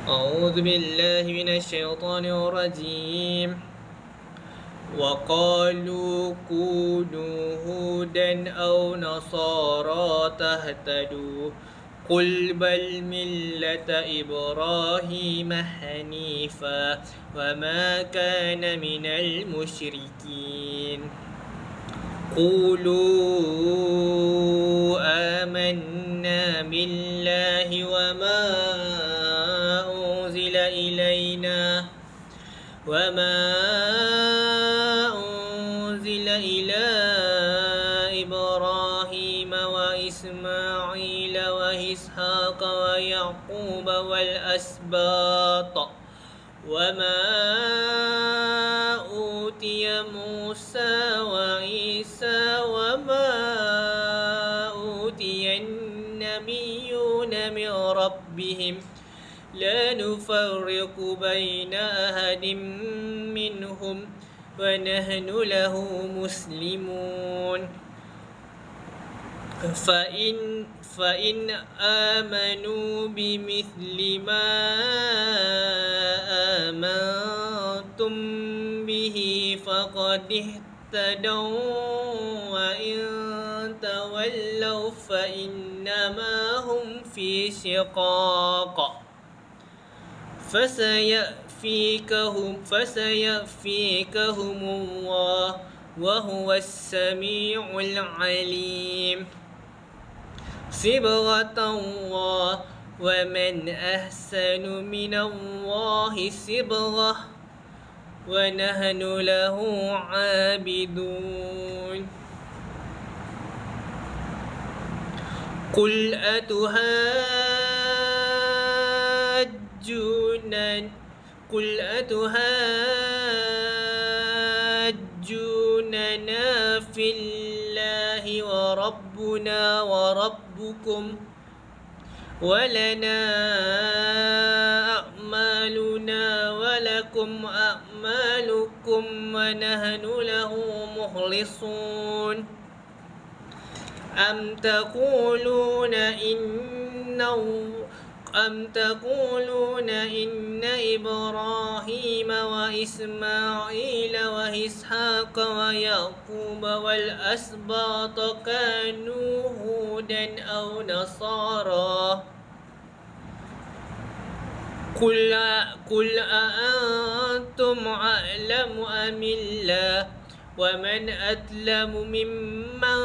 أعوذ بالله من الشيطان الرجيم. وقالوا كونوا هودا أو نصارى تهتدوا قل بل ملة إبراهيم حنيفا وما كان من المشركين. قولوا آمنا بالله وما أنزل إلى إبراهيم وإسماعيل وإسحاق ويعقوب والأسباط وما أوتي موسى وعيسى وما أوتي النبيون من ربهم لا نفرق بين أحد منهم ونحن له مسلمون. فإن آمنوا بمثل ما آمنتم به فقد اهتدوا وإن تولوا فإنما هم في شقاق فسيكفيكهم الله وهو السميع العليم. صبغة الله ومن أحسن من الله صبغة ونحن له عابدون. قل أتهاجوننا في الله وربنا وربكم ولنا أعمالنا ولكم أعمالكم ونحن له مخلصون. أم تقولون إن إبراهيم وإسماعيل وإسحاق ويعقوب والأسباط كانوا هودا أو نصارى قل أأنتم أعلم أم الله ومن أظلم ممن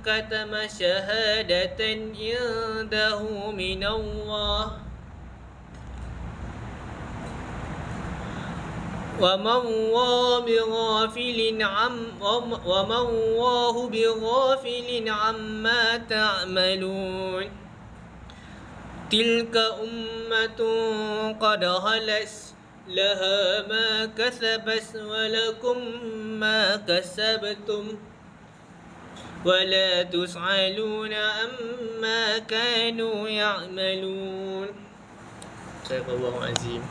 كتم شهادة عنده من الله وما الله بغافل عما تعملون. تلك أمة قد خلت لها ما كسبت ولكم ما كسبتم ولا تسألون عما كانوا يعملون. صدق الله العظيم.